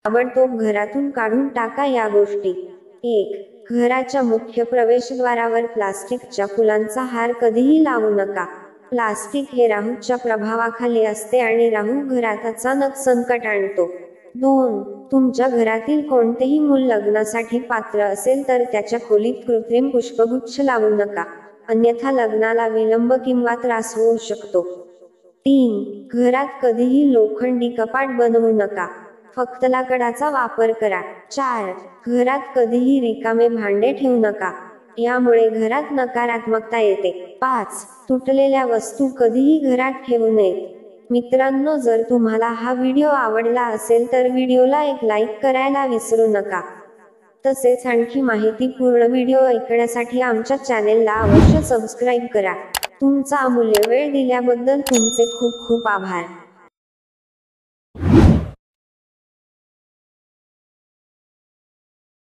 ताबडतोब घरातून काढून टाका या गोष्टी. 1. घराच्या मुख्य प्रवेशद्वारावर प्लास्टिकच्या फुलांचा हार कधीही लावू नका. प्लास्टिक हे राहूच्या प्रभावाखाली असते आणि राहू घरात अचानक संकट आणतो. 2. तुमच्या घरातील कोणतेही मूल लग्नासाठी पात्र असेल तर त्याच्या खोलीत कृत्रिम पुष्पगुच्छ लावू नका, अन्यथा लग्नाला विलंब किंवा त्रास होऊ शकतो. 3. घरात कधीही लोखंडी कपाट बनवू नका, फक्त लाकडाचा वापर करा. 4. घरात कधीही रिकामे भांडे ठेवू नका, यामुळे घरात नकारात्मकता येते. 5. तुटलेल्या वस्तू कधीही घरात ठेवू नयेत. मित्रांनो, जर तुम्हाला हा व्हिडिओ आवडला असेल तर व्हिडिओला एक लाईक करायला विसरू नका. तसेच आणखी माहितीपूर्ण व्हिडिओ ऐकण्यासाठी आमच्या चॅनेलला अवश्य सबस्क्राईब करा. तुमचा अमूल्य वेळ दिल्याबद्दल तुमचे खूप खूप आभार.